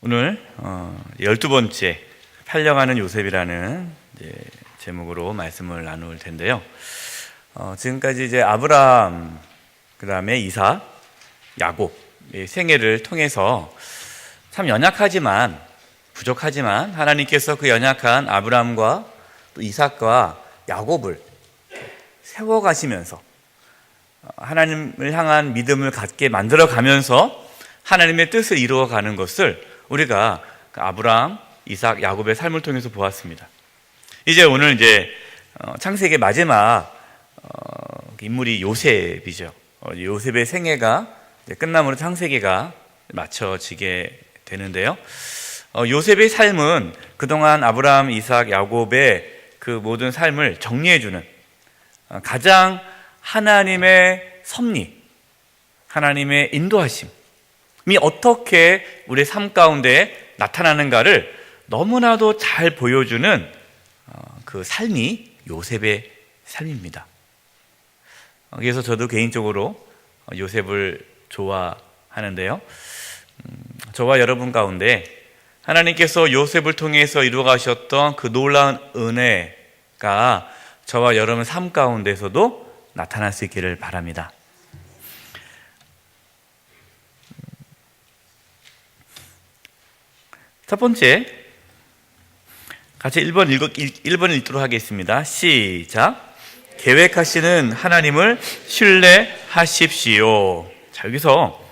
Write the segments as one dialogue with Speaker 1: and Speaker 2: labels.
Speaker 1: 오늘 12번째 팔려가는 요셉이라는 제목으로 말씀을 나눌 텐데요. 지금까지 이제 아브라함, 그 다음에 이삭, 야곱의 생애를 통해서 참 연약하지만 부족하지만 하나님께서 그 연약한 아브라함과 또 이삭과 야곱을 세워가시면서 하나님을 향한 믿음을 갖게 만들어가면서 하나님의 뜻을 이루어가는 것을 우리가 아브라함, 이삭, 야곱의 삶을 통해서 보았습니다. 이제 오늘 이제 창세기의 마지막 인물이 요셉이죠. 요셉의 생애가 끝남으로 창세기가 마쳐지게 되는데요. 요셉의 삶은 그동안 아브라함, 이삭, 야곱의 그 모든 삶을 정리해주는 가장 하나님의 섭리, 하나님의 인도하심이 어떻게 우리의 삶 가운데 나타나는가를 너무나도 잘 보여주는 그 삶이 요셉의 삶입니다. 그래서 저도 개인적으로 요셉을 좋아하는데요. 저와 여러분 가운데 하나님께서 요셉을 통해서 이루어 가셨던 그 놀라운 은혜가 저와 여러분 삶 가운데서도 나타날 수 있기를 바랍니다. 첫 번째, 같이 1번 읽도록 하겠습니다. 시작. 계획하시는 하나님을 신뢰하십시오. 자, 여기서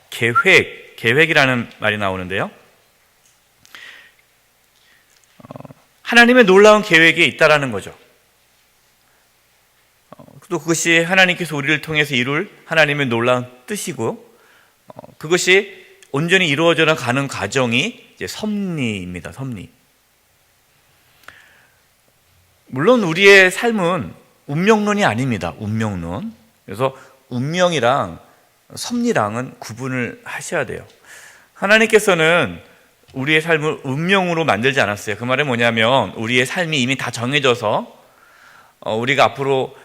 Speaker 1: 계획이라는 말이 나오는데요. 하나님의 놀라운 계획이 있다라는 거죠. 또 그것이 하나님께서 우리를 통해서 이룰 하나님의 놀라운 뜻이고, 그것이 온전히 이루어져 가는 과정이 이제 섭리입니다. 섭리. 물론 우리의 삶은 운명론이 아닙니다. 운명론. 그래서 운명이랑 섭리랑은 구분을 하셔야 돼요. 하나님께서는 우리의 삶을 운명으로 만들지 않았어요. 그 말은 뭐냐면 우리의 삶이 이미 다 정해져서 우리가 앞으로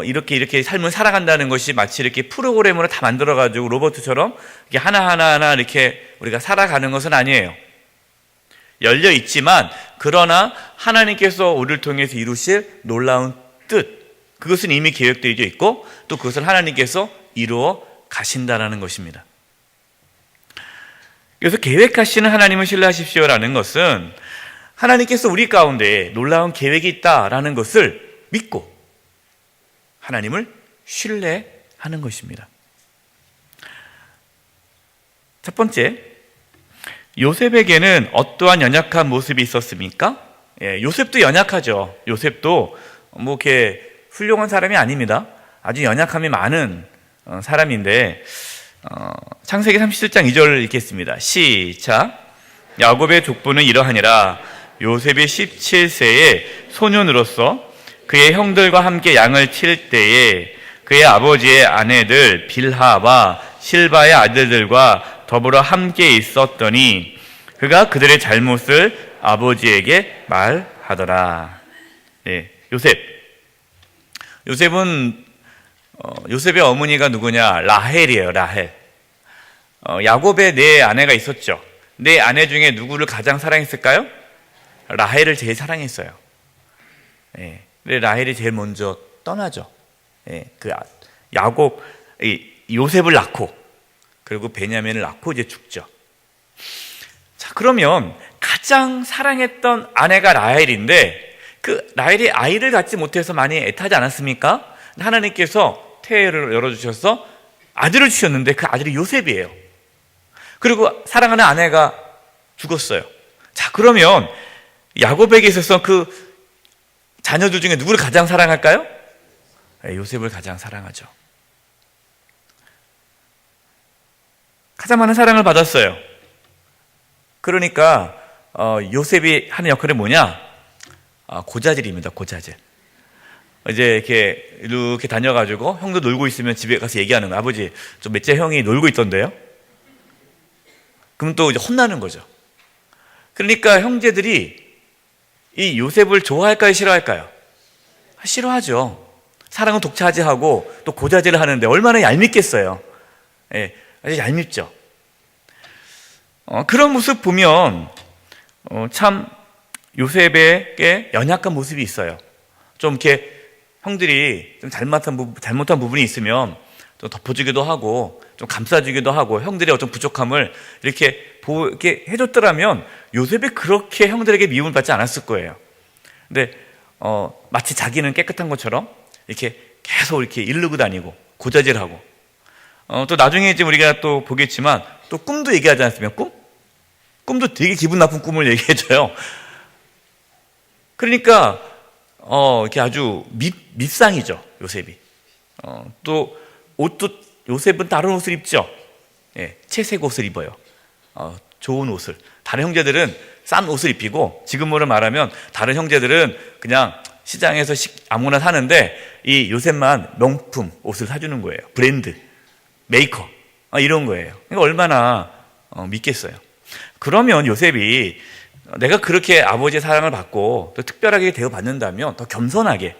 Speaker 1: 이렇게 삶을 살아간다는 것이 마치 이렇게 프로그램으로 다 만들어가지고 로봇처럼 이렇게 하나하나 이렇게 우리가 살아가는 것은 아니에요. 열려 있지만 그러나 하나님께서 우리를 통해서 이루실 놀라운 뜻, 그것은 이미 계획되어 있고 또 그것을 하나님께서 이루어 가신다라는 것입니다. 그래서 계획하시는 하나님을 신뢰하십시오라는 것은 하나님께서 우리 가운데 놀라운 계획이 있다라는 것을 믿고 하나님을 신뢰하는 것입니다. 첫 번째, 요셉에게는 어떠한 연약한 모습이 있었습니까? 요셉도 연약하죠. 요셉도 뭐 이렇게 훌륭한 사람이 아닙니다. 아주 연약함이 많은 사람인데 창세기 37장 2절을 읽겠습니다. 시작. 야곱의 족보는 이러하니라. 요셉이 17세에 소년으로서 그의 형들과 함께 양을 칠 때에 그의 아버지의 아내들 빌하와 실바의 아들들과 더불어 함께 있었더니 그가 그들의 잘못을 아버지에게 말하더라. 요셉의 어머니가 누구냐? 라헬이에요. 라헬. 야곱의 네 아내가 있었죠. 네 아내 중에 누구를 가장 사랑했을까요? 라헬을 제일 사랑했어요. 근데 라헬이 제일 먼저 떠나죠. 요셉을 낳고 그리고 베냐민을 낳고 이제 죽죠. 자, 그러면 가장 사랑했던 아내가 라헬인데 그 라헬이 아이를 갖지 못해서 많이 애타지 않았습니까? 하나님께서 태를 열어주셔서 아들을 주셨는데 그 아들이 요셉이에요. 그리고 사랑하는 아내가 죽었어요. 자, 그러면 야곱에게 있어서 그 자녀들 중에 누구를 가장 사랑할까요? 요셉을 가장 사랑하죠. 가장 많은 사랑을 받았어요. 그러니까 요셉이 하는 역할이 뭐냐? 고자질입니다. 고자질. 이제 이렇게 다녀가지고 형도 놀고 있으면 집에 가서 얘기하는 거예요. 아버지, 저 몇째 형이 놀고 있던데요? 그럼 또 이제 혼나는 거죠. 그러니까 형제들이 이 요셉을 좋아할까요? 싫어할까요? 싫어하죠. 사랑은 독차지하고 또 고자질을 하는데 얼마나 얄밉겠어요. 아주 얄밉죠. 그런 모습 보면 참 요셉에게 연약한 모습이 있어요. 좀 이렇게 형들이 좀 잘못한 부분이 있으면 좀 덮어주기도 하고 좀 감싸주기도 하고 형들의 어떤 부족함을 이렇게 해줬더라면 요셉이 그렇게 형들에게 미움을 받지 않았을 거예요. 근데 마치 자기는 깨끗한 것처럼 이렇게 계속 이렇게 이르고 다니고 고자질하고 또 나중에 이제 우리가 또 보겠지만 또 꿈도 얘기하지 않습니까? 꿈도 되게 기분 나쁜 꿈을 얘기해줘요. 그러니까 이렇게 아주 밉상이죠, 요셉이. 또 옷도 요셉은 다른 옷을 입죠. 예, 채색 옷을 입어요. 좋은 옷을. 다른 형제들은 싼 옷을 입히고, 지금으로 말하면 다른 형제들은 그냥 시장에서 아무나 사는데 이 요셉만 명품 옷을 사주는 거예요. 브랜드, 메이커 이런 거예요. 그러니까 얼마나 믿겠어요. 그러면 요셉이 내가 그렇게 아버지의 사랑을 받고 또 특별하게 대우받는다면 더 겸손하게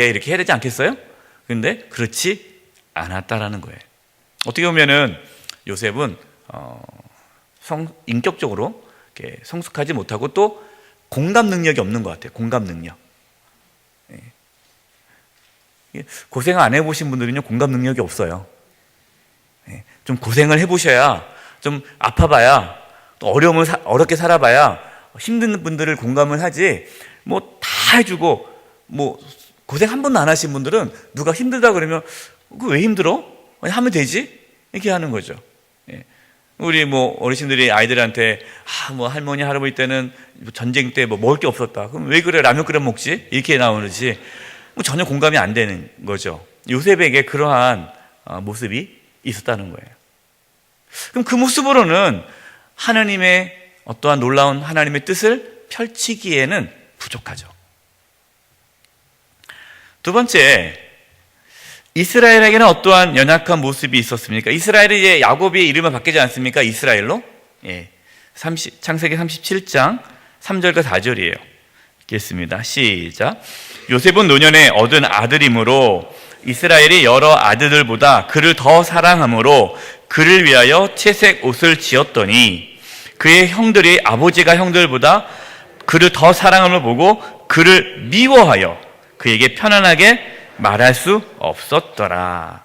Speaker 1: 이렇게 해야 되지 않겠어요? 근데 그렇지 않았다라는 거예요. 어떻게 보면은 요셉은 인격적으로 이렇게 성숙하지 못하고 또 공감 능력이 없는 것 같아요. 공감 능력. 고생 안 해보신 분들은요, 공감 능력이 없어요. 좀 고생을 해보셔야, 좀 아파봐야, 또 어렵게 살아봐야 힘든 분들을 공감을 하지, 뭐 다 해주고, 뭐 고생 한 번도 안 하신 분들은 누가 힘들다 그러면, 그거 왜 힘들어? 하면 되지? 이렇게 하는 거죠. 우리 뭐 어르신들이 아이들한테, 뭐 할머니, 할아버지 때는 전쟁 때 뭐 먹을 게 없었다. 그럼 왜 그래? 라면 끓여 먹지? 이렇게 나오는지, 뭐 전혀 공감이 안 되는 거죠. 요셉에게 그러한 모습이 있었다는 거예요. 그럼 그 모습으로는 하나님의 어떠한 놀라운 하나님의 뜻을 펼치기에는 부족하죠. 두 번째, 이스라엘에게는 어떠한 연약한 모습이 있었습니까? 이스라엘이 이제 야곱의 이름을 바뀌지 않습니까? 이스라엘로? 창세기 37장 3절과 4절이에요. 읽겠습니다. 시작. 요셉은 노년에 얻은 아들이므로 이스라엘이 여러 아들들보다 그를 더 사랑함으로 그를 위하여 채색 옷을 지었더니 그의 형들이 아버지가 형들보다 그를 더 사랑함을 보고 그를 미워하여 그에게 편안하게 말할 수 없었더라.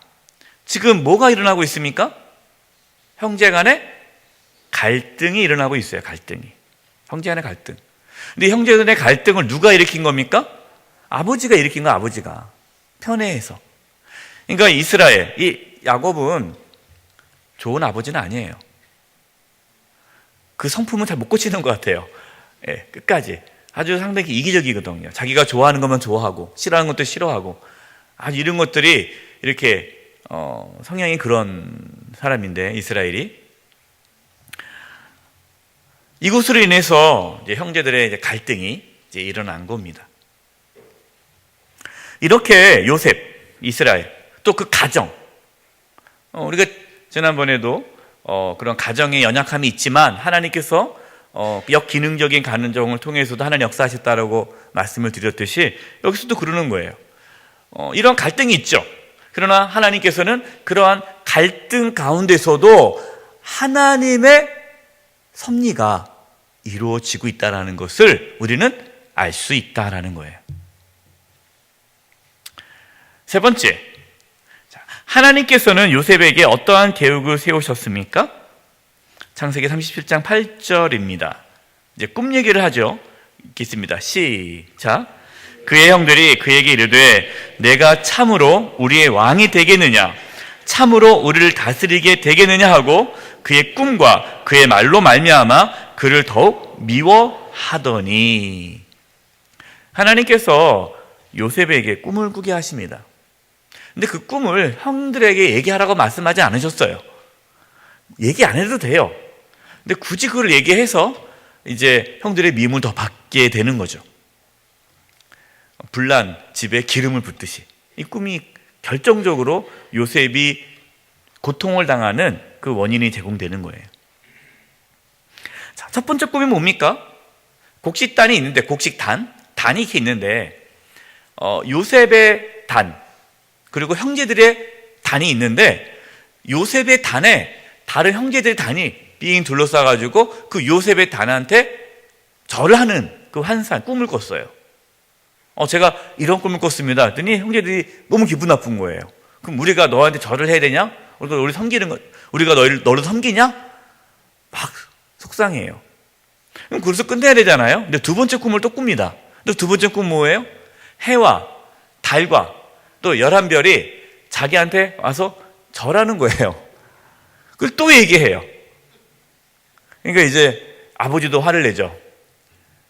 Speaker 1: 지금 뭐가 일어나고 있습니까? 형제 간에 갈등이 일어나고 있어요. 갈등이. 형제 간의 갈등. 근데 형제 간의 갈등을 누가 일으킨 겁니까? 아버지가 일으킨 거야. 아버지가. 편애해서. 그러니까 이스라엘, 이 야곱은 좋은 아버지는 아니에요. 그 성품은 잘 못 고치는 것 같아요. 끝까지. 아주 상당히 이기적이거든요. 자기가 좋아하는 것만 좋아하고 싫어하는 것도 싫어하고 아주 이런 것들이 이렇게 성향이 그런 사람인데, 이스라엘이 이것으로 인해서 이제 형제들의 이제 갈등이 이제 일어난 겁니다. 이렇게 요셉, 이스라엘, 또 그 가정, 우리가 지난번에도 그런 가정의 연약함이 있지만 하나님께서 역기능적인 가정을 통해서도 하나님 역사하셨다라고 말씀을 드렸듯이 여기서도 그러는 거예요. 이런 갈등이 있죠. 그러나 하나님께서는 그러한 갈등 가운데서도 하나님의 섭리가 이루어지고 있다는 것을 우리는 알 수 있다는 거예요. 세 번째, 하나님께서는 요셉에게 어떠한 계획을 세우셨습니까? 창세기 37장 8절입니다. 이제 꿈 얘기를 하죠. 읽겠습니다. 시작. 그의 형들이 그에게 이르되 내가 참으로 우리의 왕이 되겠느냐, 참으로 우리를 다스리게 되겠느냐 하고 그의 꿈과 그의 말로 말미암아 그를 더욱 미워하더니. 하나님께서 요셉에게 꿈을 꾸게 하십니다. 근데 그 꿈을 형들에게 얘기하라고 말씀하지 않으셨어요. 얘기 안 해도 돼요. 근데 굳이 그걸 얘기해서 이제 형들의 미움을 더 받게 되는 거죠. 불난 집에 기름을 붓듯이 이 꿈이 결정적으로 요셉이 고통을 당하는 그 원인이 제공되는 거예요. 자, 첫 번째 꿈이 뭡니까? 곡식단이 있는데, 단이 이렇게 있는데, 요셉의 단, 그리고 형제들의 단이 있는데, 요셉의 단에 다른 형제들의 단이 빙 둘러싸가지고 그 요셉의 단한테 절을 하는 그 환상, 꿈을 꿨어요. 제가 이런 꿈을 꿨습니다. 했더니 형제들이 너무 기분 나쁜 거예요. 그럼 우리가 너한테 절을 해야 되냐? 우리가 너를 섬기냐? 막 속상해요. 그럼 그래서 끝내야 되잖아요. 근데 두 번째 꿈을 또 꿉니다. 근데 두 번째 꿈 뭐예요? 해와 달과 또 11별이 자기한테 와서 절하는 거예요. 그걸 또 얘기해요. 그러니까 이제 아버지도 화를 내죠.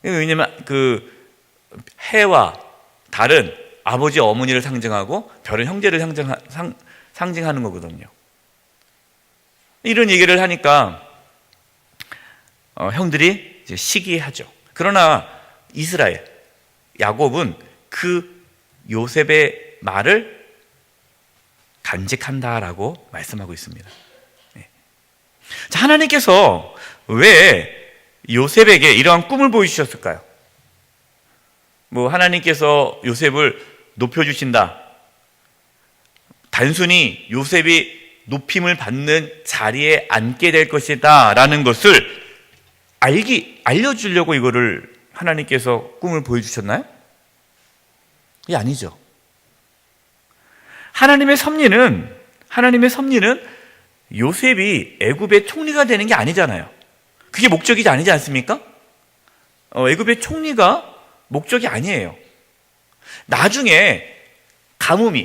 Speaker 1: 왜냐면 그 해와 달은 아버지 어머니를 상징하고 별은 형제를 상징하는 거거든요. 이런 얘기를 하니까 형들이 이제 시기하죠. 그러나 이스라엘, 야곱은 그 요셉의 말을 간직한다라고 말씀하고 있습니다. 자, 하나님께서 왜 요셉에게 이러한 꿈을 보여주셨을까요? 하나님께서 요셉을 높여주신다. 단순히 요셉이 높임을 받는 자리에 앉게 될 것이다 라는 것을 알려주려고 이거를 하나님께서 꿈을 보여주셨나요? 이게 아니죠. 하나님의 섭리는 요셉이 애굽의 총리가 되는 게 아니잖아요. 그게 목적이지 아니지 않습니까? 애굽의 총리가 목적이 아니에요. 나중에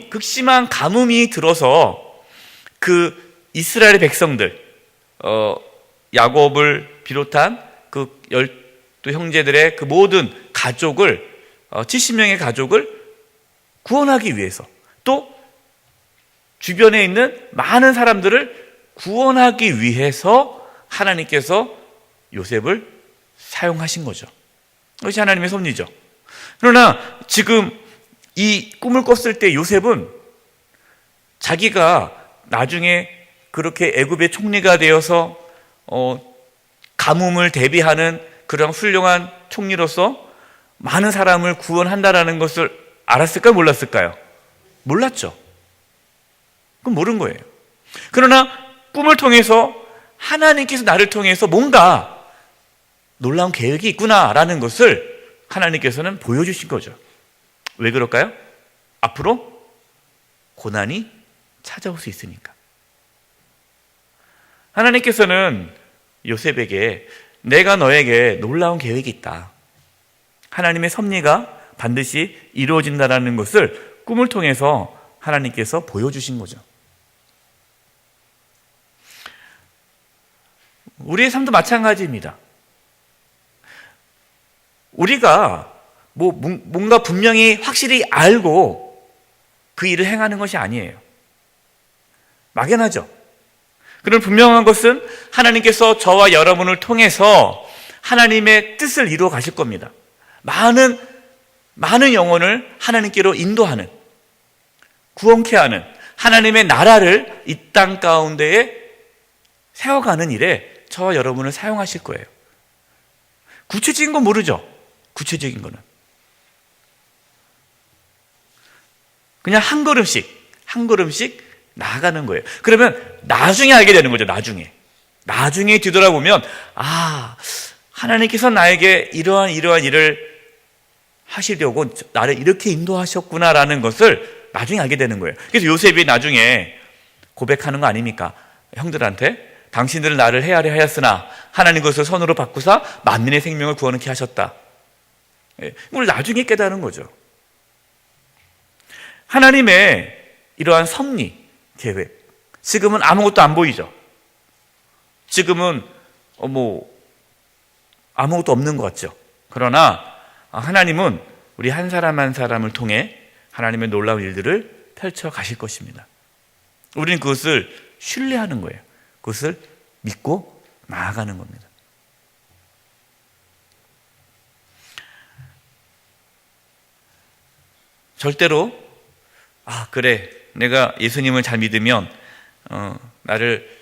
Speaker 1: 극심한 가뭄이 들어서 그 이스라엘의 백성들, 야곱을 비롯한 그 12 형제들의 그 모든 가족을, 70명의 가족을 구원하기 위해서, 또 주변에 있는 많은 사람들을 구원하기 위해서 하나님께서 요셉을 사용하신 거죠. 그것이 하나님의 섭리죠. 그러나 지금 이 꿈을 꿨을 때 요셉은 자기가 나중에 그렇게 애굽의 총리가 되어서 가뭄을 대비하는 그런 훌륭한 총리로서 많은 사람을 구원한다라는 것을 알았을까요? 몰랐을까요? 몰랐죠. 그건 모른 거예요. 그러나 꿈을 통해서 하나님께서 나를 통해서 뭔가 놀라운 계획이 있구나라는 것을 하나님께서는 보여주신 거죠. 왜 그럴까요? 앞으로 고난이 찾아올 수 있으니까. 하나님께서는 요셉에게 내가 너에게 놀라운 계획이 있다. 하나님의 섭리가 반드시 이루어진다는 것을 꿈을 통해서 하나님께서 보여주신 거죠. 우리의 삶도 마찬가지입니다. 우리가 뭔가 분명히 확실히 알고 그 일을 행하는 것이 아니에요. 막연하죠. 그런 분명한 것은 하나님께서 저와 여러분을 통해서 하나님의 뜻을 이루어 가실 겁니다. 많은 영혼을 하나님께로 인도하는, 구원케 하는 하나님의 나라를 이 땅 가운데에 세워가는 일에 저와 여러분을 사용하실 거예요. 구체적인 건 모르죠. 구체적인 거는 그냥 한 걸음씩 나아가는 거예요. 그러면 나중에 알게 되는 거죠. 나중에 뒤돌아보면 하나님께서 나에게 이러한 일을 하시려고 나를 이렇게 인도하셨구나라는 것을 나중에 알게 되는 거예요. 그래서 요셉이 나중에 고백하는 거 아닙니까? 형들한테 당신들은 나를 헤아려 하였으나 하나님 것을 선으로 바꾸사 만민의 생명을 구원케 하셨다. 이걸 나중에 깨달은 거죠. 하나님의 이러한 섭리, 계획, 지금은 아무것도 안 보이죠. 지금은 아무것도 없는 것 같죠. 그러나 하나님은 우리 한 사람 한 사람을 통해 하나님의 놀라운 일들을 펼쳐 가실 것입니다. 우리는 그것을 신뢰하는 거예요. 그것을 믿고 나아가는 겁니다. 절대로 그래, 내가 예수님을 잘 믿으면 나를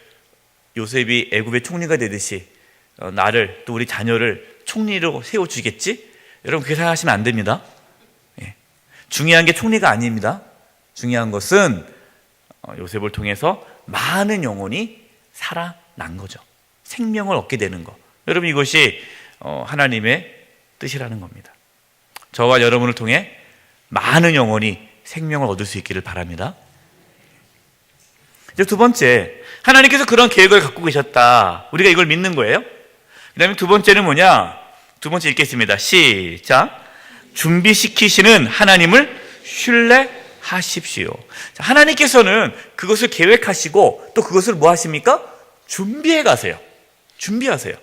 Speaker 1: 요셉이 애굽의 총리가 되듯이 나를 또 우리 자녀를 총리로 세워주겠지? 여러분 그렇게 생각하시면 안 됩니다. 중요한 게 총리가 아닙니다. 중요한 것은 요셉을 통해서 많은 영혼이 살아난 거죠. 생명을 얻게 되는 것. 여러분, 이것이 하나님의 뜻이라는 겁니다. 저와 여러분을 통해 많은 영혼이 생명을 얻을 수 있기를 바랍니다. 이제 두 번째, 하나님께서 그런 계획을 갖고 계셨다. 우리가 이걸 믿는 거예요. 그 다음에 두 번째는 뭐냐? 두 번째 읽겠습니다. 시작. 준비시키시는 하나님을 신뢰하십시오. 자, 하나님께서는 그것을 계획하시고 또 그것을 뭐 하십니까? 준비해 가세요. 준비하세요.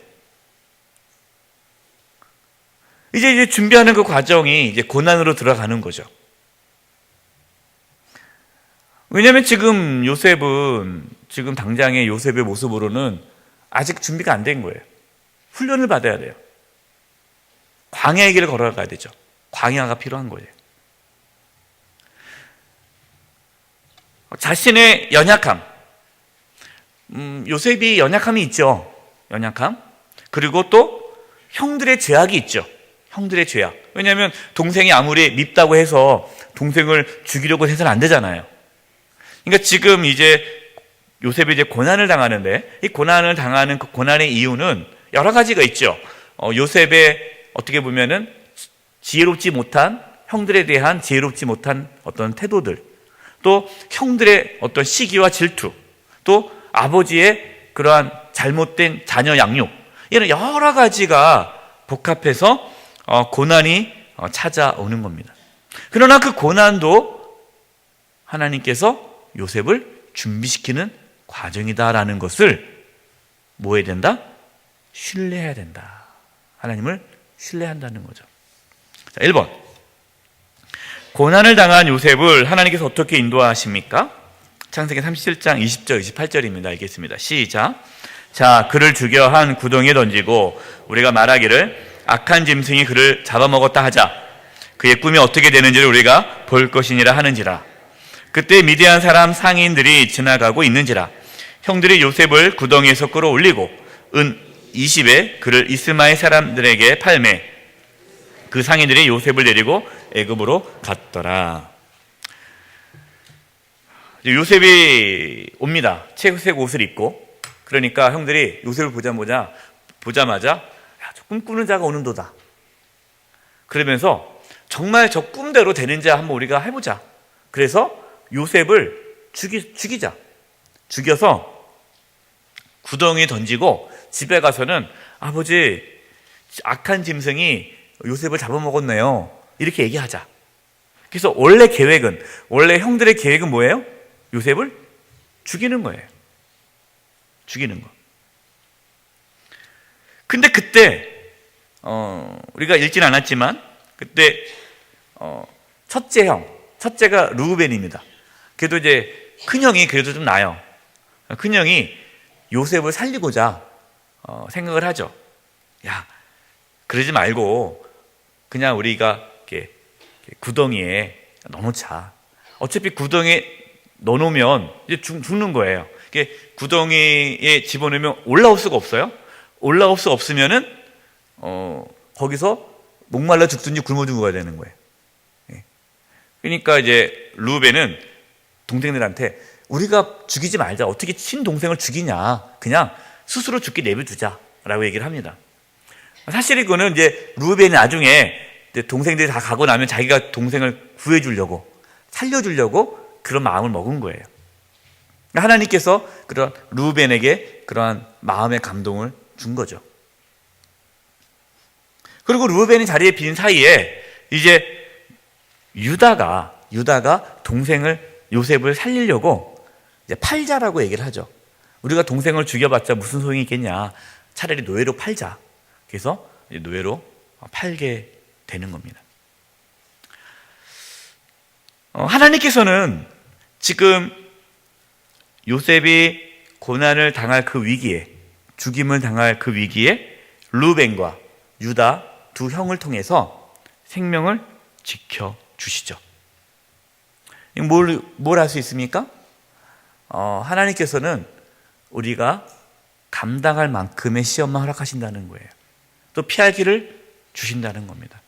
Speaker 1: 이제 준비하는 그 과정이 이제 고난으로 들어가는 거죠. 왜냐하면 지금 요셉은, 지금 당장의 요셉의 모습으로는 아직 준비가 안 된 거예요. 훈련을 받아야 돼요. 광야의 길을 걸어가야 되죠. 광야가 필요한 거예요. 자신의 연약함, 요셉이 연약함이 있죠. 연약함. 그리고 또 형들의 죄악이 있죠. 형들의 죄악. 왜냐하면 동생이 아무리 밉다고 해서 동생을 죽이려고 해서는 안 되잖아요. 그러니까 지금 이제 요셉이 이제 고난을 당하는데, 이 고난을 당하는 그 고난의 이유는 여러 가지가 있죠. 요셉의 어떻게 보면은 지혜롭지 못한, 형들에 대한 지혜롭지 못한 어떤 태도들, 또 형들의 어떤 시기와 질투, 또 아버지의 그러한 잘못된 자녀 양육, 이런 여러 가지가 복합해서 고난이 찾아오는 겁니다. 그러나 그 고난도 하나님께서 요셉을 준비시키는 과정이다라는 것을 뭐 해야 된다? 신뢰해야 된다. 하나님을 신뢰한다는 거죠. 자, 1번. 고난을 당한 요셉을 하나님께서 어떻게 인도하십니까? 창세기 37장 20절, 28절입니다. 읽겠습니다. 시작. 자, 그를 죽여 한 구덩이에 던지고 우리가 말하기를 악한 짐승이 그를 잡아먹었다 하자. 그의 꿈이 어떻게 되는지를 우리가 볼 것이니라 하는지라. 그때 미디안 사람 상인들이 지나가고 있는지라. 형들이 요셉을 구덩이에서 끌어올리고 은 20에 그를 이스마엘 사람들에게 팔매 그 상인들이 요셉을 데리고 애굽으로 갔더라. 요셉이 옵니다. 채색 옷을 입고. 그러니까 형들이 요셉을 보자마자 야, 저 꿈꾸는 자가 오는도다. 그러면서 정말 저 꿈대로 되는 자 한번 우리가 해보자. 그래서 요셉을 죽이자. 죽여서 구덩이에 던지고 집에 가서는 아버지, 악한 짐승이 요셉을 잡아먹었네요. 이렇게 얘기하자. 그래서 원래 형들의 계획은 뭐예요? 요셉을 죽이는 거예요. 죽이는 거. 근데 그때 우리가 읽진 않았지만 그때 첫째가 르우벤입니다. 그래도 이제 큰형이 그래도 좀 나아요. 큰형이 요셉을 살리고자 생각을 하죠. 야, 그러지 말고 그냥 우리가 이렇게 구덩이에 넣어놓자. 어차피 구덩이에 넣어놓으면 이제 죽는 거예요. 구덩이에 집어넣으면 올라올 수가 없어요. 올라올 수 없으면은 거기서 목말라 죽든지 굶어 죽어야 되는 거예요. 그러니까 이제 르우벤은 동생들한테 우리가 죽이지 말자. 어떻게 친동생을 죽이냐. 그냥 스스로 죽게 내버려두자라고 얘기를 합니다. 사실 이거는 이제 르우벤이 나중에 동생들이 다 가고 나면 자기가 동생을 구해주려고, 살려주려고 그런 마음을 먹은 거예요. 하나님께서 그런 르우벤에게 그러한 마음의 감동을 준 거죠. 그리고 르우벤이 자리에 빈 사이에 이제 유다가 동생을 요셉을 살리려고 이제 팔자라고 얘기를 하죠. 우리가 동생을 죽여봤자 무슨 소용이 있겠냐. 차라리 노예로 팔자. 그래서 이제 노예로 팔게 되는 겁니다. 하나님께서는 지금 요셉이 고난을 당할 그 위기에, 죽임을 당할 그 위기에 르우벤과 유다 두 형을 통해서 생명을 지켜주시죠. 뭘 할 수 있습니까? 하나님께서는 우리가 감당할 만큼의 시험만 허락하신다는 거예요. 또 피할 길을 주신다는 겁니다.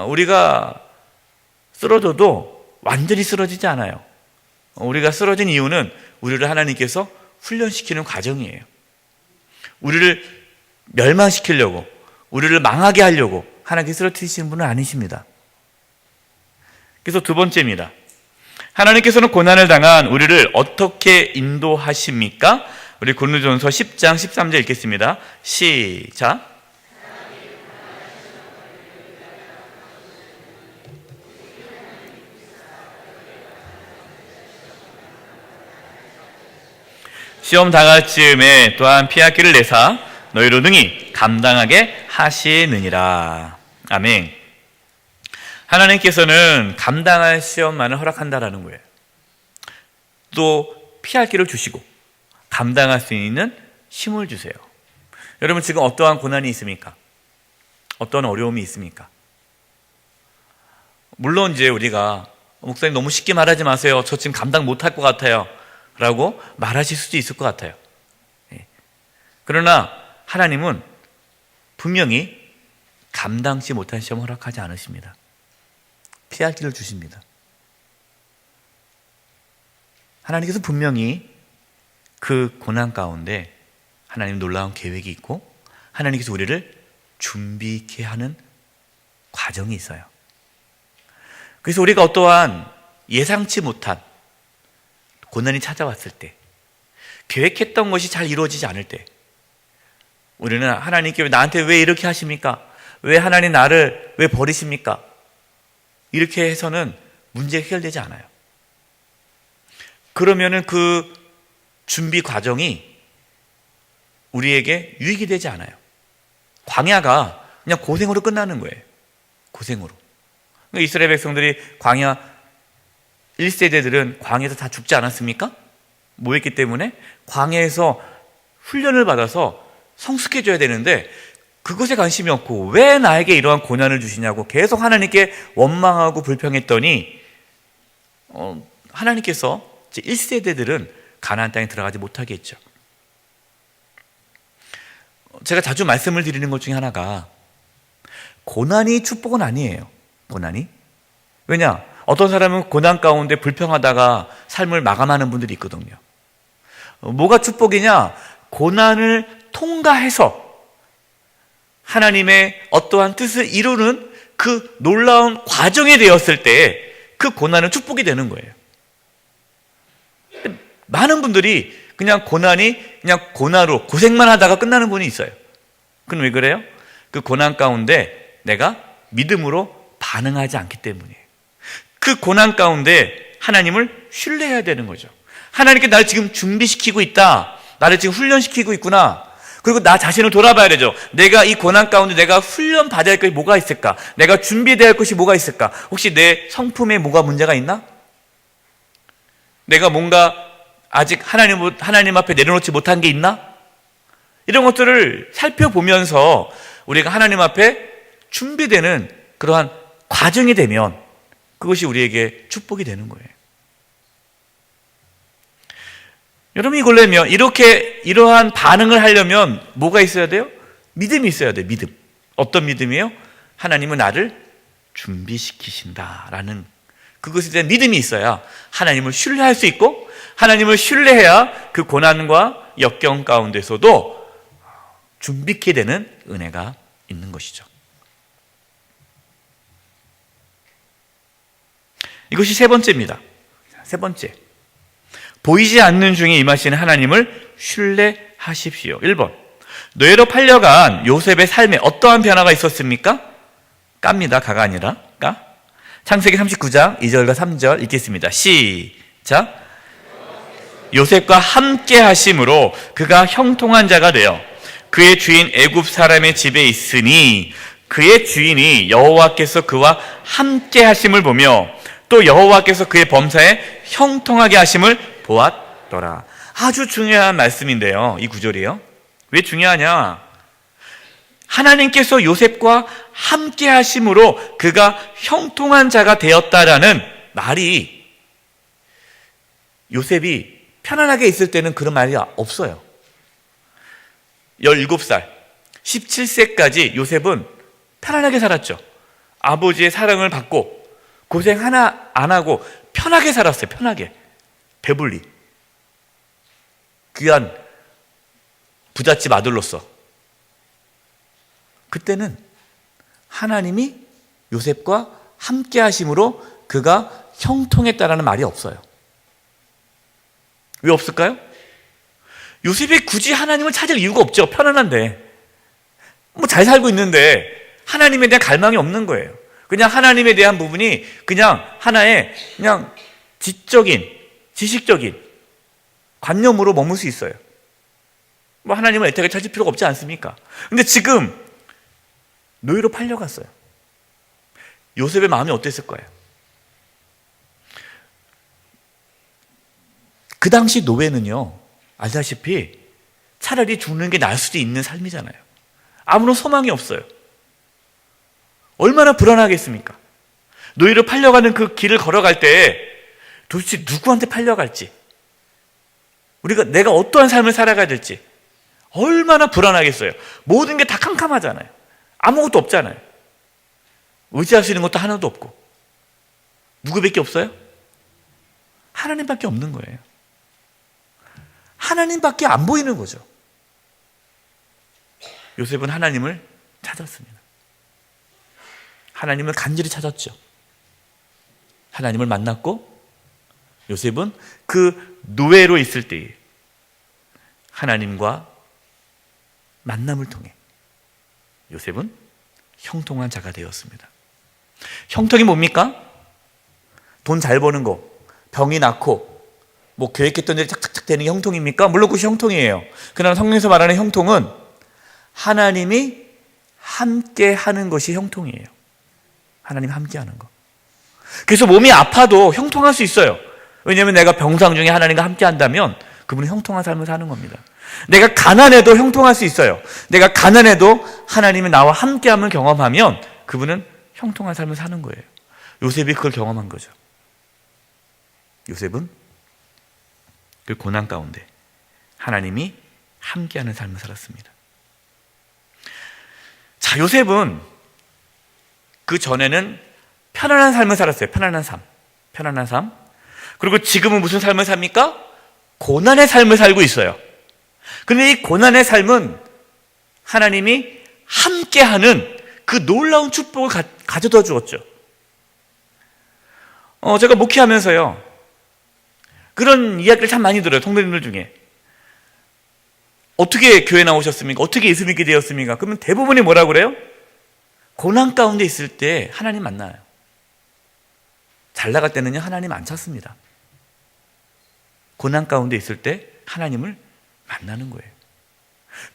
Speaker 1: 우리가 쓰러져도 완전히 쓰러지지 않아요. 우리가 쓰러진 이유는 우리를 하나님께서 훈련시키는 과정이에요. 우리를 멸망시키려고, 우리를 망하게 하려고 하나님께 쓰러뜨리시는 분은 아니십니다. 그래서 두 번째입니다. 하나님께서는 고난을 당한 우리를 어떻게 인도하십니까? 우리 고린도전서 10장 13절 읽겠습니다. 시작. 시험 당할 즈음에 또한 피할 길을 내사 너희로 능히 감당하게 하시느니라. 아멘. 하나님께서는 감당할 시험만을 허락한다라는 거예요. 또 피할 길을 주시고 감당할 수 있는 힘을 주세요. 여러분, 지금 어떠한 고난이 있습니까? 어떤 어려움이 있습니까? 물론 이제 우리가 목사님 너무 쉽게 말하지 마세요. 저 지금 감당 못할 것 같아요 라고 말하실 수도 있을 것 같아요. 그러나 하나님은 분명히 감당치 못한 시험을 허락하지 않으십니다. 피할 길을 주십니다. 하나님께서 분명히 그 고난 가운데 하나님 놀라운 계획이 있고 하나님께서 우리를 준비케 하는 과정이 있어요. 그래서 우리가 어떠한 예상치 못한 고난이 찾아왔을 때, 계획했던 것이 잘 이루어지지 않을 때, 우리는 하나님께 나한테 왜 이렇게 하십니까? 왜 하나님 나를 왜 버리십니까? 이렇게 해서는 문제가 해결되지 않아요. 그러면은 그 준비 과정이 우리에게 유익이 되지 않아요. 광야가 그냥 고생으로 끝나는 거예요. 고생으로. 이스라엘 백성들이 광야 1세대들은 광야에서 다 죽지 않았습니까? 뭐 했기 때문에? 광야에서 훈련을 받아서 성숙해져야 되는데 그것에 관심이 없고 왜 나에게 이러한 고난을 주시냐고 계속 하나님께 원망하고 불평했더니 하나님께서 1세대들은 가나안 땅에 들어가지 못하게 했죠. 제가 자주 말씀을 드리는 것 중에 하나가 고난이 축복은 아니에요. 고난이. 왜냐? 어떤 사람은 고난 가운데 불평하다가 삶을 마감하는 분들이 있거든요. 뭐가 축복이냐? 고난을 통과해서 하나님의 어떠한 뜻을 이루는 그 놀라운 과정이 되었을 때 그 고난은 축복이 되는 거예요. 많은 분들이 그냥 고난이 그냥 고난으로 고생만 하다가 끝나는 분이 있어요. 그럼 왜 그래요? 그 고난 가운데 내가 믿음으로 반응하지 않기 때문이에요. 그 고난 가운데 하나님을 신뢰해야 되는 거죠. 하나님께 나를 지금 준비시키고 있다. 나를 지금 훈련시키고 있구나. 그리고 나 자신을 돌아봐야 되죠. 내가 이 고난 가운데 내가 훈련 받아야 할 것이 뭐가 있을까? 내가 준비돼야 할 것이 뭐가 있을까? 혹시 내 성품에 뭐가 문제가 있나? 내가 뭔가 아직 하나님 앞에 내려놓지 못한 게 있나? 이런 것들을 살펴보면서 우리가 하나님 앞에 준비되는 그러한 과정이 되면 그것이 우리에게 축복이 되는 거예요. 여러분이 이걸려면 이러한 반응을 하려면 뭐가 있어야 돼요? 믿음이 있어야 돼요. 믿음. 어떤 믿음이에요? 하나님은 나를 준비시키신다라는 그것에 대한 믿음이 있어야 하나님을 신뢰할 수 있고 하나님을 신뢰해야 그 고난과 역경 가운데서도 준비케 되는 은혜가 있는 것이죠. 이것이 세 번째입니다. 세 번째. 보이지 않는 중에 임하시는 하나님을 신뢰하십시오. 1번. 노예로 팔려간 요셉의 삶에 어떠한 변화가 있었습니까? 까입니다. 가가 아니라 까. 창세기 39장 2절과 3절 읽겠습니다. 시작. 요셉과 함께 하심으로 그가 형통한 자가 되어 그의 주인 애굽 사람의 집에 있으니 그의 주인이 여호와께서 그와 함께 하심을 보며 또 여호와께서 그의 범사에 형통하게 하심을 보았더라. 아주 중요한 말씀인데요. 이 구절이요. 왜 중요하냐? 하나님께서 요셉과 함께 하심으로 그가 형통한 자가 되었다라는 말이 요셉이 편안하게 있을 때는 그런 말이 없어요. 17살, 17세까지 요셉은 편안하게 살았죠. 아버지의 사랑을 받고 고생 하나 안 하고 편하게 살았어요. 편하게. 배불리. 귀한 부잣집 아들로서. 그때는 하나님이 요셉과 함께 하심으로 그가 형통했다라는 말이 없어요. 왜 없을까요? 요셉이 굳이 하나님을 찾을 이유가 없죠. 편안한데. 뭐 잘 살고 있는데 하나님에 대한 갈망이 없는 거예요. 그냥 하나님에 대한 부분이 그냥 하나의 그냥 지적인, 지식적인 관념으로 머물 수 있어요. 뭐 하나님을 애타게 찾을 필요가 없지 않습니까? 근데 지금 노예로 팔려갔어요. 요셉의 마음이 어땠을 거예요? 그 당시 노예는요, 알다시피 차라리 죽는 게 나을 수도 있는 삶이잖아요. 아무런 소망이 없어요. 얼마나 불안하겠습니까? 노예로 팔려가는 그 길을 걸어갈 때 도대체 누구한테 팔려갈지, 내가 어떠한 삶을 살아가야 될지 얼마나 불안하겠어요. 모든 게 다 캄캄하잖아요. 아무것도 없잖아요. 의지할 수 있는 것도 하나도 없고. 누구밖에 없어요? 하나님밖에 없는 거예요. 하나님밖에 안 보이는 거죠. 요셉은 하나님을 찾았습니다. 하나님을 간절히 찾았죠. 하나님을 만났고 요셉은 그 노예로 있을 때에 하나님과 만남을 통해 요셉은 형통한 자가 되었습니다. 형통이 뭡니까? 돈 잘 버는 거, 병이 낫고 뭐 계획했던 일이 착착착 되는 게 형통입니까? 물론 그것이 형통이에요. 그러나 성경에서 말하는 형통은 하나님이 함께 하는 것이 형통이에요. 하나님 함께 하는 거. 그래서 몸이 아파도 형통할 수 있어요. 왜냐하면 내가 병상 중에 하나님과 함께 한다면 그분은 형통한 삶을 사는 겁니다. 내가 가난해도 형통할 수 있어요. 내가 가난해도 하나님이 나와 함께함을 경험하면 그분은 형통한 삶을 사는 거예요. 요셉이 그걸 경험한 거죠. 요셉은 그 고난 가운데 하나님이 함께하는 삶을 살았습니다. 자, 요셉은 그 전에는 편안한 삶을 살았어요. 편안한 삶. 그리고 지금은 무슨 삶을 삽니까? 고난의 삶을 살고 있어요. 그런데 이 고난의 삶은 하나님이 함께하는 그 놀라운 축복을 가져다 주었죠. 제가 목회하면서요, 그런 이야기를 참 많이 들어요. 성도님들 중에. 어떻게 교회 나오셨습니까? 어떻게 예수 믿게 되었습니까? 그러면 대부분이 뭐라고 그래요? 고난 가운데 있을 때 하나님 만나요. 잘 나갈 때는요, 하나님 안 찾습니다. 고난 가운데 있을 때 하나님을 만나는 거예요.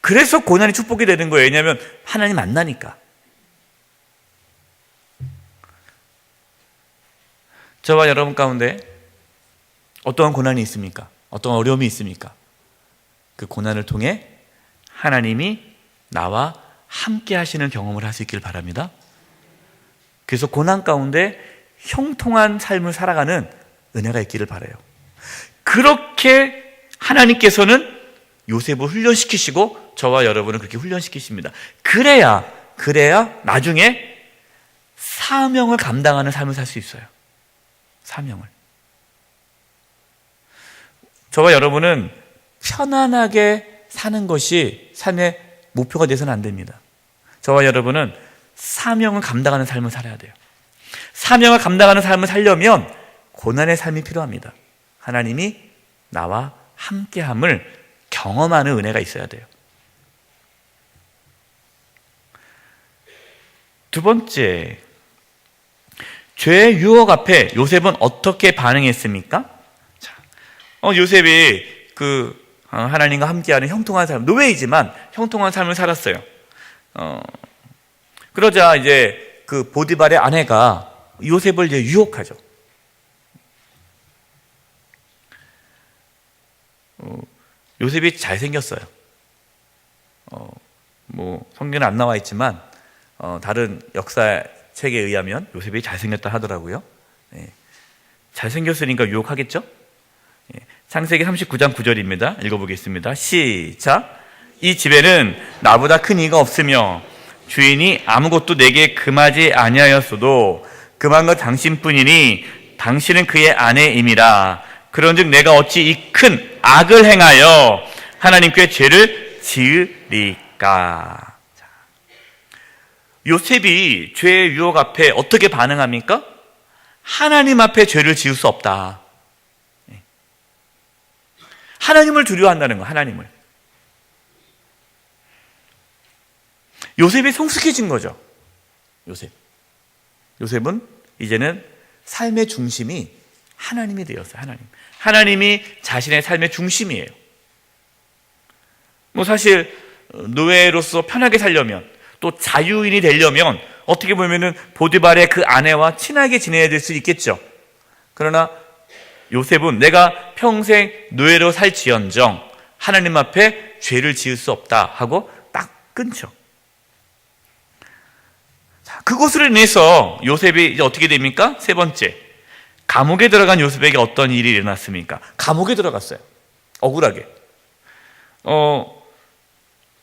Speaker 1: 그래서 고난이 축복이 되는 거예요. 왜냐하면 하나님 만나니까. 저와 여러분 가운데 어떠한 고난이 있습니까? 어떠한 어려움이 있습니까? 그 고난을 통해 하나님이 나와 함께 하시는 경험을 할 수 있기를 바랍니다. 그래서 고난 가운데 형통한 삶을 살아가는 은혜가 있기를 바라요. 그렇게 하나님께서는 요셉을 훈련시키시고 저와 여러분을 그렇게 훈련시키십니다. 그래야 나중에 사명을 감당하는 삶을 살 수 있어요. 사명을. 저와 여러분은 편안하게 사는 것이 삶의 목표가 돼서는 안 됩니다. 저와 여러분은 사명을 감당하는 삶을 살아야 돼요. 사명을 감당하는 삶을 살려면 고난의 삶이 필요합니다. 하나님이 나와 함께함을 경험하는 은혜가 있어야 돼요. 두 번째, 죄의 유혹 앞에 요셉은 어떻게 반응했습니까? 자, 요셉이 하나님과 함께하는 형통한 삶, 노예이지만 형통한 삶을 살았어요. 그러자 이제 그 보디발의 아내가 요셉을 이제 유혹하죠. 요셉이 잘생겼어요. 성경에 안 나와 있지만 다른 역사책에 의하면 요셉이 잘생겼다 하더라고요. 잘생겼으니까 유혹하겠죠? 창세기 39장 9절입니다. 읽어보겠습니다. 시작. 이 집에는 나보다 큰 이가 없으며 주인이 아무것도 내게 금하지 아니하였어도 금한 것 당신뿐이니 당신은 그의 아내임이라. 그런즉 내가 어찌 이 큰 악을 행하여 하나님께 죄를 지으리까. 요셉이 죄의 유혹 앞에 어떻게 반응합니까? 하나님 앞에 죄를 지을 수 없다. 하나님을 두려워한다는 거, 하나님을. 요셉이 성숙해진 거죠. 요셉은 이제는 삶의 중심이 하나님이 되었어요. 하나님이 자신의 삶의 중심이에요. 사실 노예로서 편하게 살려면, 또 자유인이 되려면 어떻게 보면은 보디발의 그 아내와 친하게 지내야 될 수 있겠죠. 그러나 요셉은 내가 평생 노예로 살지언정 하나님 앞에 죄를 지을 수 없다 하고 딱 끊죠. 그것으로 인해서 요셉이 이제 어떻게 됩니까? 세 번째, 감옥에 들어간 요셉에게 어떤 일이 일어났습니까? 감옥에 들어갔어요. 억울하게.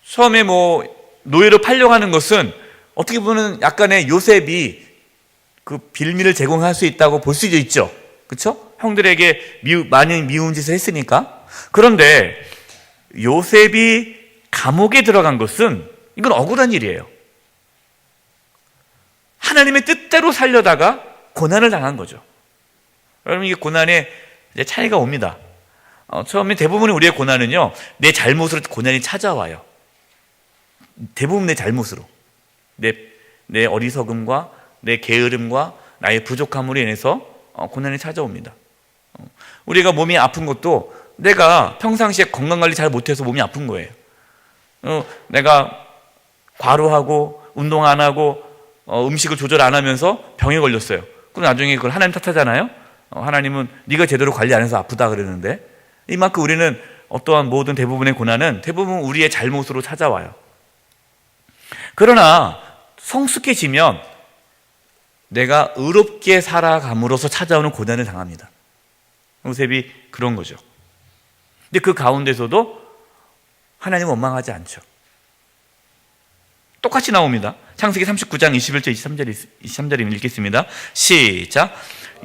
Speaker 1: 처음에 노예로 팔려고 하는 것은 어떻게 보면 약간의 요셉이 그 빌미를 제공할 수 있다고 볼 수도 있죠. 그렇죠? 형들에게 많은 미운 짓을 했으니까. 그런데 요셉이 감옥에 들어간 것은 이건 억울한 일이에요. 하나님의 뜻대로 살려다가 고난을 당한 거죠. 여러분, 이게 고난의 차이가 옵니다. 처음에 대부분의 우리의 고난은요, 내 잘못으로 고난이 찾아와요. 대부분 내 잘못으로, 내 어리석음과 내 게으름과 나의 부족함으로 인해서 고난이 찾아옵니다. 우리가 몸이 아픈 것도 내가 평상시에 건강관리 잘 못해서 몸이 아픈 거예요. 내가 과로하고 운동 안 하고 음식을 조절 안 하면서 병에 걸렸어요. 그럼 나중에 그걸 하나님 탓하잖아요. 하나님은 네가 제대로 관리 안 해서 아프다 그러는데, 이만큼 우리는 어떠한 모든 대부분의 고난은 대부분 우리의 잘못으로 찾아와요. 그러나 성숙해지면 내가 의롭게 살아감으로써 찾아오는 고난을 당합니다. 요셉이 그런 거죠. 근데 그 가운데서도 하나님 원망하지 않죠. 똑같이 나옵니다. 창세기 39장 21절 23절을 읽겠습니다. 시작.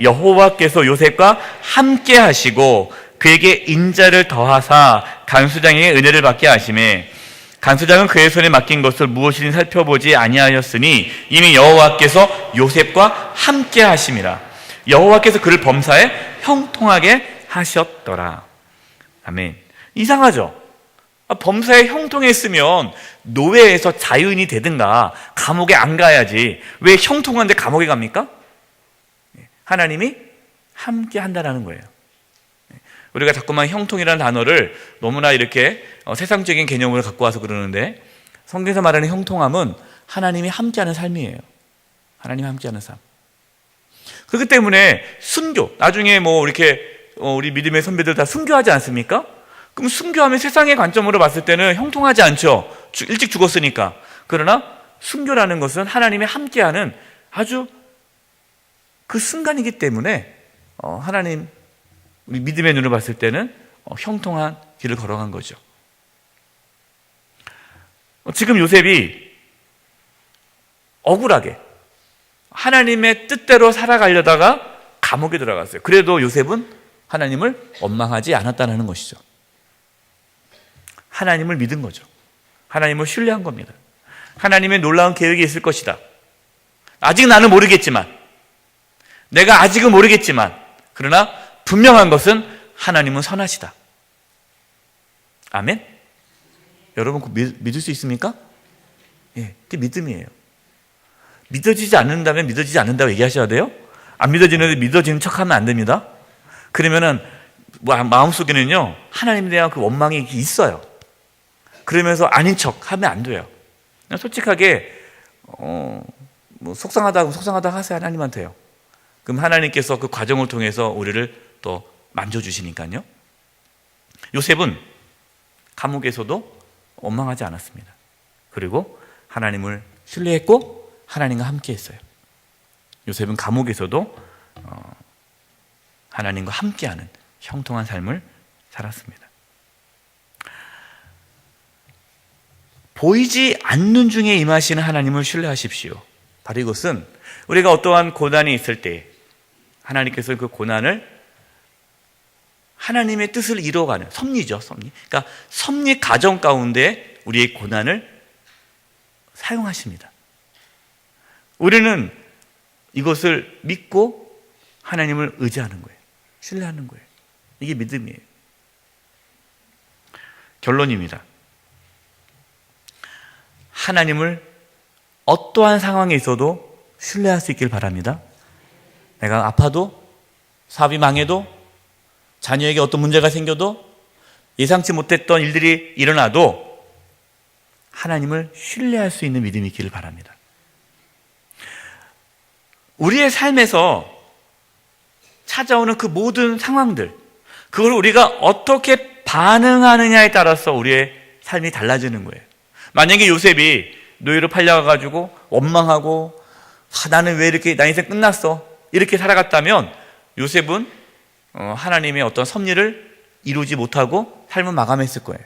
Speaker 1: 여호와께서 요셉과 함께 하시고 그에게 인자를 더하사 간수장에게 은혜를 받게 하시매 간수장은 그의 손에 맡긴 것을 무엇이든 살펴보지 아니하였으니 이미 여호와께서 요셉과 함께 하심이라. 여호와께서 그를 범사에 형통하게 하셨더라. 아멘. 이상하죠? 범사에 형통했으면 노예에서 자유인이 되든가 감옥에 안 가야지 왜 형통한데 감옥에 갑니까? 하나님이 함께 한다는 거예요. 우리가 자꾸만 형통이라는 단어를 너무나 이렇게 세상적인 개념으로 갖고 와서 그러는데, 성경에서 말하는 형통함은 하나님이 함께하는 삶이에요. 하나님이 함께하는 삶. 그렇기 때문에 순교, 나중에 이렇게 우리 믿음의 선배들 다 순교하지 않습니까? 그럼 순교하면 세상의 관점으로 봤을 때는 형통하지 않죠. 일찍 죽었으니까. 그러나 순교라는 것은 하나님이 함께하는 아주 그 순간이기 때문에 하나님, 우리 믿음의 눈을 봤을 때는 형통한 길을 걸어간 거죠. 지금 요셉이 억울하게 하나님의 뜻대로 살아가려다가 감옥에 들어갔어요. 그래도 요셉은 하나님을 원망하지 않았다는 것이죠. 하나님을 믿은 거죠. 하나님을 신뢰한 겁니다. 하나님의 놀라운 계획이 있을 것이다. 아직 나는 모르겠지만, 내가 아직은 모르겠지만, 그러나 분명한 것은 하나님은 선하시다. 아멘? 여러분 믿을 수 있습니까? 예, 그게 믿음이에요. 믿어지지 않는다면 믿어지지 않는다고 얘기하셔야 돼요. 안 믿어지는데 믿어지는 척하면 안 됩니다. 그러면은 마음속에는요 하나님에 대한 그 원망이 있어요. 그러면서 아닌 척하면 안 돼요. 그냥 솔직하게 속상하다고 하세요. 하나님한테요. 그럼 하나님께서 그 과정을 통해서 우리를 또 만져주시니까요. 요셉은 감옥에서도 원망하지 않았습니다. 그리고 하나님을 신뢰했고 하나님과 함께 했어요. 요셉은 감옥에서도 하나님과 함께하는 형통한 삶을 살았습니다. 보이지 않는 중에 임하시는 하나님을 신뢰하십시오. 바로 이것은 우리가 어떠한 고난이 있을 때 하나님께서 그 고난을 하나님의 뜻을 이루어가는 섭리죠, 섭리. 그러니까 섭리 과정 가운데 우리의 고난을 사용하십니다. 우리는 이것을 믿고 하나님을 의지하는 거예요. 신뢰하는 거예요. 이게 믿음이에요. 결론입니다. 하나님을 어떠한 상황에 있어도 신뢰할 수 있길 바랍니다. 내가 아파도, 사업이 망해도, 자녀에게 어떤 문제가 생겨도, 예상치 못했던 일들이 일어나도 하나님을 신뢰할 수 있는 믿음이 있기를 바랍니다. 우리의 삶에서 찾아오는 그 모든 상황들, 그걸 우리가 어떻게 반응하느냐에 따라서 우리의 삶이 달라지는 거예요. 만약에 요셉이 노예로 팔려가지고 원망하고 나는 왜 이렇게 나 인생 끝났어 이렇게 살아갔다면 요셉은 하나님의 어떤 섭리를 이루지 못하고 삶을 마감했을 거예요.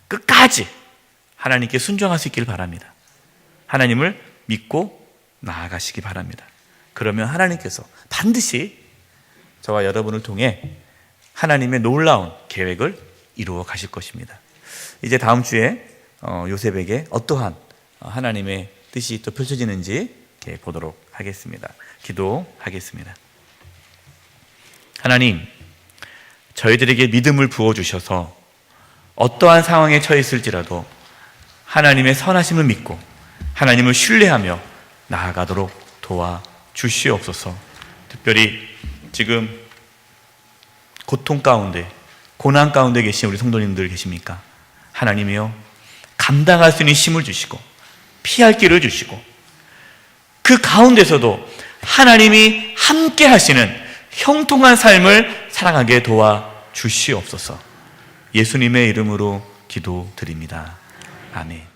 Speaker 1: 끝까지 하나님께 순종할 수 있기를 바랍니다. 하나님을 믿고 나아가시기 바랍니다. 그러면 하나님께서 반드시 저와 여러분을 통해 하나님의 놀라운 계획을 이루어 가실 것입니다. 이제 다음 주에 요셉에게 어떠한 하나님의 뜻이 또 펼쳐지는지 보도록 하겠습니다. 기도하겠습니다. 하나님, 저희들에게 믿음을 부어주셔서 어떠한 상황에 처해 있을지라도 하나님의 선하심을 믿고 하나님을 신뢰하며 나아가도록 도와주시옵소서. 특별히 지금 고통 가운데, 고난 가운데 계신 우리 성도님들 계십니까? 하나님이여, 감당할 수 있는 힘을 주시고 피할 길을 주시고 그 가운데서도 하나님이 함께 하시는 형통한 삶을 살아가게 도와주시옵소서. 예수님의 이름으로 기도드립니다. 아멘.